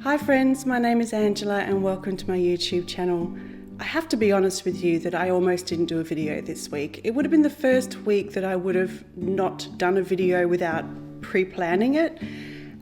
Hi friends, my name is Angela and welcome to my YouTube channel. I have to be honest with you that I almost didn't do a video this week. It would have been the first week that I would have not done a video without pre-planning it.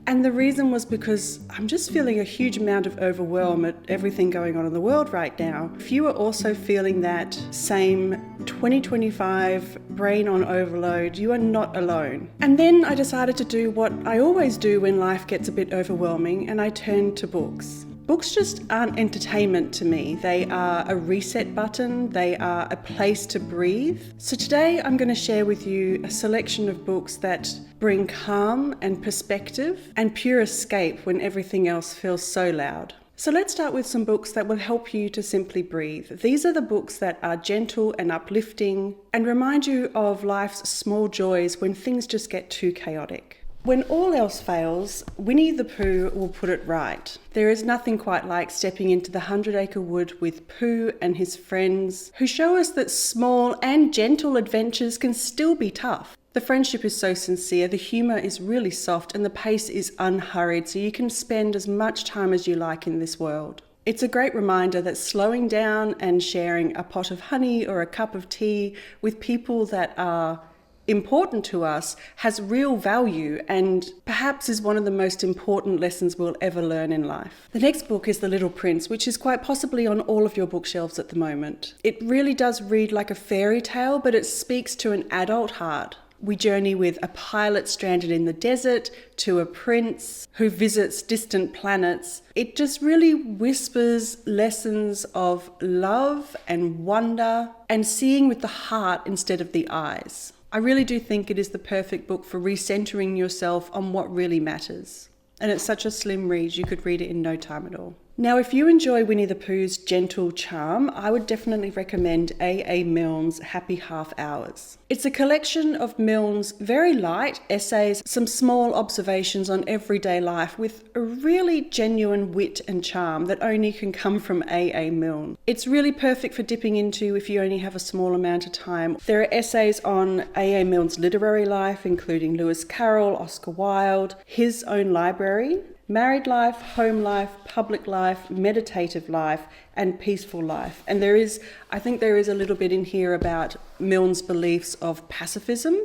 And the reason was because I'm just feeling a huge amount of overwhelm at everything going on in the world right now. If you are also feeling that same 2025 brain on overload, you are not alone. And then I decided to do what I always do when life gets a bit overwhelming, and I turned to books. Books just aren't entertainment to me. They are a reset button. They are a place to breathe. So today I'm going to share with you a selection of books that bring calm and perspective and pure escape when everything else feels so loud. So let's start with some books that will help you to simply breathe. These are the books that are gentle and uplifting and remind you of life's small joys when things just get too chaotic. When all else fails, Winnie the Pooh will put it right. There is nothing quite like stepping into the 100-acre wood with Pooh and his friends, who show us that small and gentle adventures can still be tough. The friendship is so sincere, the humour is really soft, and the pace is unhurried, so you can spend as much time as you like in this world. It's a great reminder that slowing down and sharing a pot of honey or a cup of tea with people that are important to us has real value and perhaps is one of the most important lessons we'll ever learn in life. The next book is The Little Prince, which is quite possibly on all of your bookshelves at the moment. It really does read like a fairy tale, but it speaks to an adult heart. We journey with a pilot stranded in the desert to a prince who visits distant planets. It just really whispers lessons of love and wonder and seeing with the heart instead of the eyes. I really do think it is the perfect book for recentering yourself on what really matters. And it's such a slim read, you could read it in no time at all. Now, if you enjoy Winnie the Pooh's gentle charm, I would definitely recommend A.A. Milne's Happy Half Hours. It's a collection of Milne's very light essays, some small observations on everyday life with a really genuine wit and charm that only can come from A.A. Milne. It's really perfect for dipping into if you only have a small amount of time. There are essays on A.A. Milne's literary life, including Lewis Carroll, Oscar Wilde, his own library, married life, home life, public life, meditative life, and peaceful life. And I think there is a little bit in here about Milne's beliefs of pacifism.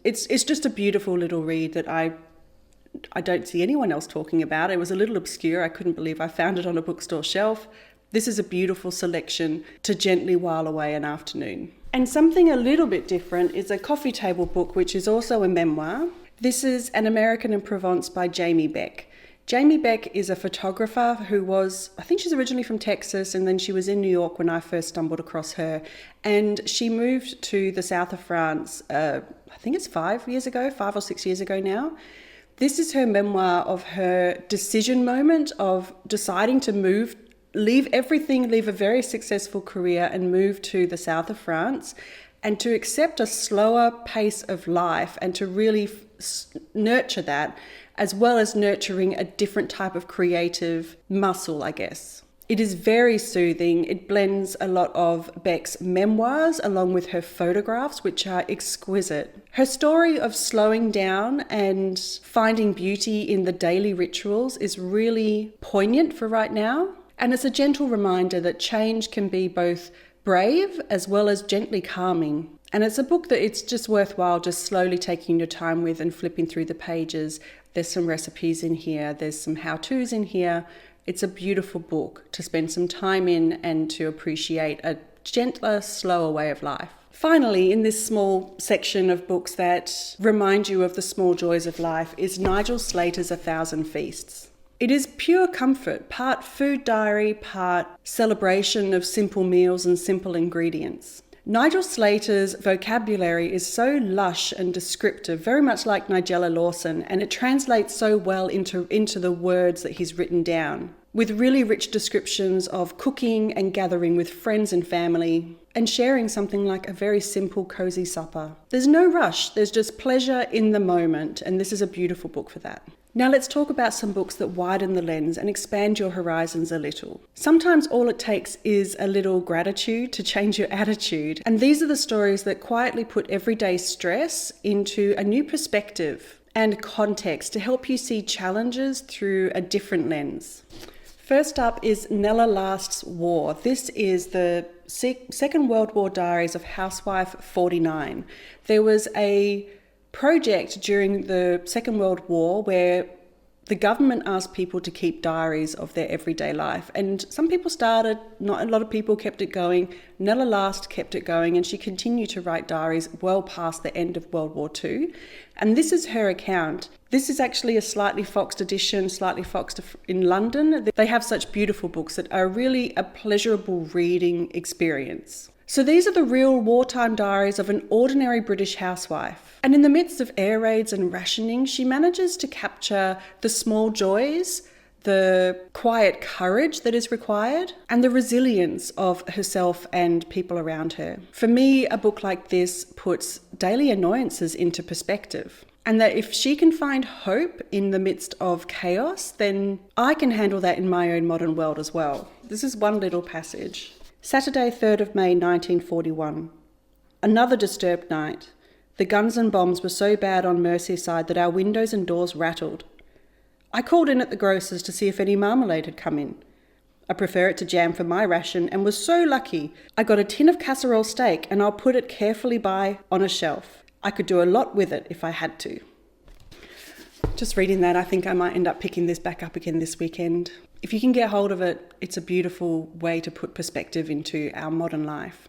It's just a beautiful little read that I don't see anyone else talking about. It was a little obscure. I couldn't believe I found it on a bookstore shelf. This is a beautiful selection to gently while away an afternoon. And something a little bit different is a coffee table book, which is also a memoir. This is An American in Provence by Jamie Beck. Jamie Beck is a photographer who I think she's originally from Texas, and then she was in New York when I first stumbled across her. And she moved to the south of France, I think it's 5 or 6 years ago now. This is her memoir of her decision moment of deciding to leave everything, leave a very successful career and move to the south of France and to accept a slower pace of life and to really nurture that, as well as nurturing a different type of creative muscle, I guess. It is very soothing. It blends a lot of Beck's memoirs along with her photographs, which are exquisite. Her story of slowing down and finding beauty in the daily rituals is really poignant for right now. And it's a gentle reminder that change can be both brave as well as gently calming. And it's a book that it's just worthwhile just slowly taking your time with and flipping through the pages. There's some recipes in here. There's some how-tos in here. It's a beautiful book to spend some time in and to appreciate a gentler, slower way of life. Finally, in this small section of books that remind you of the small joys of life is Nigel Slater's 1,000 Feasts. It is pure comfort, part food diary, part celebration of simple meals and simple ingredients. Nigel Slater's vocabulary is so lush and descriptive, very much like Nigella Lawson, and it translates so well into the words that he's written down, with really rich descriptions of cooking and gathering with friends and family, and sharing something like a very simple, cozy supper. There's no rush, there's just pleasure in the moment, and this is a beautiful book for that. Now let's talk about some books that widen the lens and expand your horizons a little. Sometimes all it takes is a little gratitude to change your attitude. And these are the stories that quietly put everyday stress into a new perspective and context to help you see challenges through a different lens. First up is Nella Lasts War. This is the Second World War diaries of Housewife 49. There was a project during the Second World War where the government asked people to keep diaries of their everyday life. And some people started, not a lot of people kept it going. Nella Last kept it going, and she continued to write diaries well past the end of World War II. And this is her account. This is actually a slightly foxed edition, slightly foxed in London. They have such beautiful books that are really a pleasurable reading experience. So these are the real wartime diaries of an ordinary British housewife. And in the midst of air raids and rationing, she manages to capture the small joys, the quiet courage that is required, and the resilience of herself and people around her. For me, a book like this puts daily annoyances into perspective. And that if she can find hope in the midst of chaos, then I can handle that in my own modern world as well. This is one little passage. Saturday, 3rd of May, 1941. Another disturbed night. The guns and bombs were so bad on Merseyside that our windows and doors rattled. I called in at the grocer's to see if any marmalade had come in. I prefer it to jam for my ration and was so lucky. I got a tin of casserole steak and I'll put it carefully by on a shelf. I could do a lot with it if I had to. Just reading that, I think I might end up picking this back up again this weekend. If you can get hold of it, it's a beautiful way to put perspective into our modern life.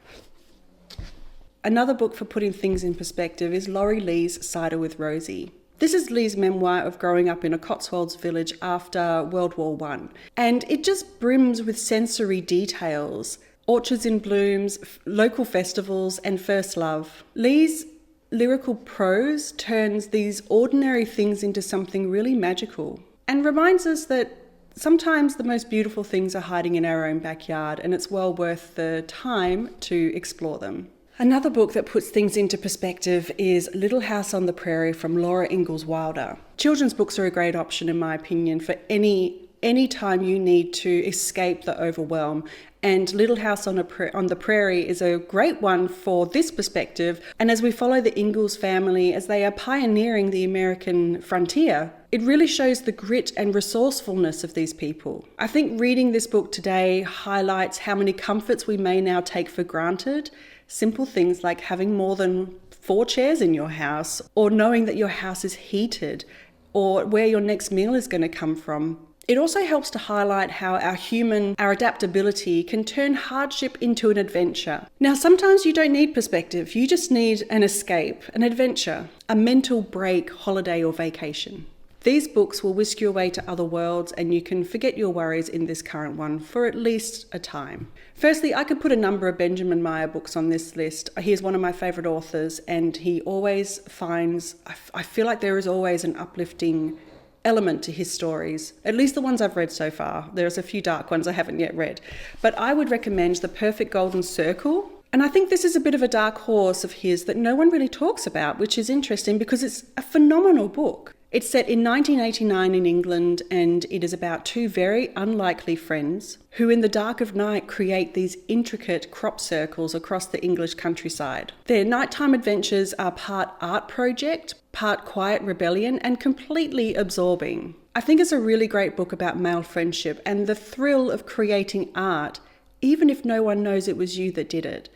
Another book for putting things in perspective is Laurie Lee's Cider with Rosie. This is Lee's memoir of growing up in a Cotswolds village after World War I. And it just brims with sensory details, orchards in blooms, local festivals, and first love. Lee's lyrical prose turns these ordinary things into something really magical and reminds us that sometimes the most beautiful things are hiding in our own backyard, and it's well worth the time to explore them. Another book that puts things into perspective is Little House on the Prairie from Laura Ingalls Wilder. Children's books are a great option, in my opinion, for any time you need to escape the overwhelm. And Little House on the Prairie is a great one for this perspective. And as we follow the Ingalls family as they are pioneering the American frontier, it really shows the grit and resourcefulness of these people. I think reading this book today highlights how many comforts we may now take for granted. Simple things like having more than 4 chairs in your house, or knowing that your house is heated, or where your next meal is going to come from. It also helps to highlight how our adaptability can turn hardship into an adventure. Now, sometimes you don't need perspective. You just need an escape, an adventure, a mental break, holiday, or vacation. These books will whisk you away to other worlds, and you can forget your worries in this current one for at least a time. Firstly, I could put a number of Benjamin Meyer books on this list. He is one of my favourite authors, and he always finds, I feel like there is always an uplifting element to his stories, at least the ones I've read so far. There's a few dark ones I haven't yet read. But I would recommend The Perfect Golden Circle. And I think this is a bit of a dark horse of his that no one really talks about, which is interesting because it's a phenomenal book. It's set in 1989 in England, and it is about 2 very unlikely friends who in the dark of night create these intricate crop circles across the English countryside. Their nighttime adventures are part art project, part quiet rebellion, and completely absorbing. I think it's a really great book about male friendship and the thrill of creating art, even if no one knows it was you that did it.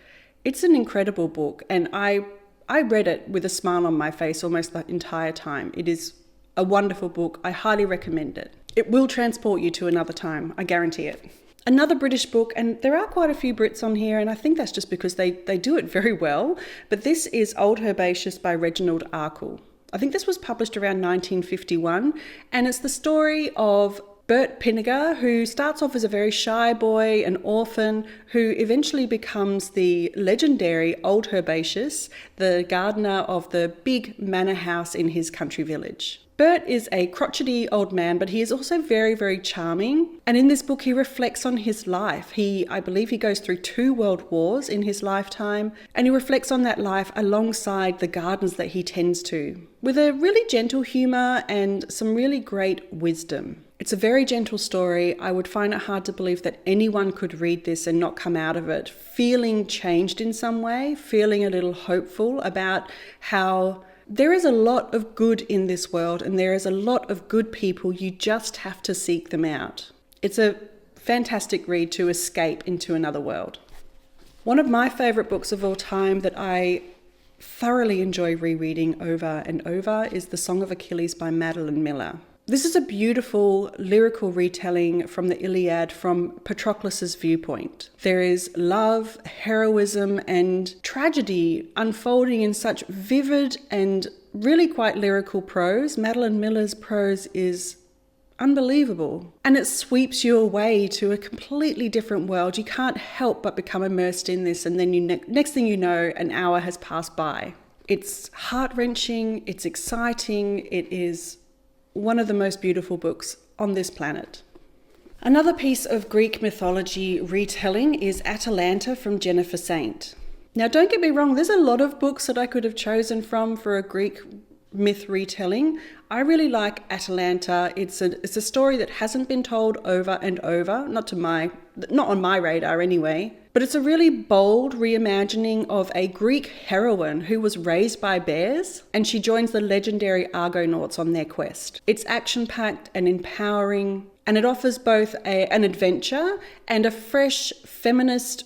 It's an incredible book, and I read it with a smile on my face almost the entire time. It is a wonderful book. I highly recommend it. It will transport you to another time, I guarantee it. Another British book, and there are quite a few Brits on here, and I think that's just because they do it very well, but this is Old Herbaceous by Reginald Arkell. I think this was published around 1951, and it's the story of Bert Pinniger, who starts off as a very shy boy, an orphan, who eventually becomes the legendary Old Herbaceous, the gardener of the big manor house in his country village. Bert is a crotchety old man, but he is also very, very charming. And in this book, he reflects on his life. I believe he goes through 2 world wars in his lifetime, and he reflects on that life alongside the gardens that he tends to, with a really gentle humour and some really great wisdom. It's a very gentle story. I would find it hard to believe that anyone could read this and not come out of it feeling changed in some way, feeling a little hopeful about how There is a lot of good in this world, and there is a lot of good people. You just have to seek them out. It's a fantastic read to escape into another world. One of my favourite books of all time that I thoroughly enjoy rereading over and over is The Song of Achilles by Madeline Miller. This is a beautiful lyrical retelling from the Iliad from Patroclus's viewpoint. There is love, heroism, and tragedy unfolding in such vivid and really quite lyrical prose. Madeline Miller's prose is unbelievable, and it sweeps you away to a completely different world. You can't help but become immersed in this, and then next thing you know, an hour has passed by. It's heart-wrenching, it's exciting, it is one of the most beautiful books on this planet. Another piece of Greek mythology retelling is Atalanta from Jennifer Saint. Now, don't get me wrong, there's a lot of books that I could have chosen from for a Greek myth retelling. I really like Atalanta. It's a story that hasn't been told over and over, not on my radar anyway. But it's a really bold reimagining of a Greek heroine who was raised by bears, and she joins the legendary Argonauts on their quest. It's action-packed and empowering, and it offers both an adventure and a fresh feminist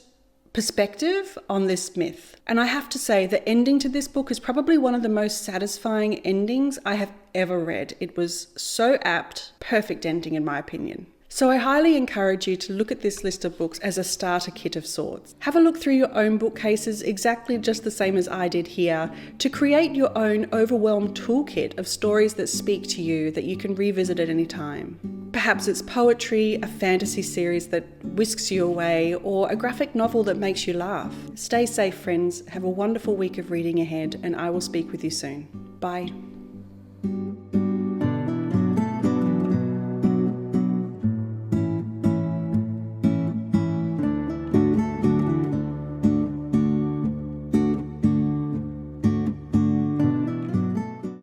perspective on this myth. And I have to say, the ending to this book is probably one of the most satisfying endings I have ever read. It was so apt, perfect ending in my opinion. So I highly encourage you to look at this list of books as a starter kit of sorts. Have a look through your own bookcases exactly just the same as I did here to create your own overwhelmed toolkit of stories that speak to you that you can revisit at any time. Perhaps it's poetry, a fantasy series that whisks you away, or a graphic novel that makes you laugh. Stay safe, friends. Have a wonderful week of reading ahead, and I will speak with you soon. Bye.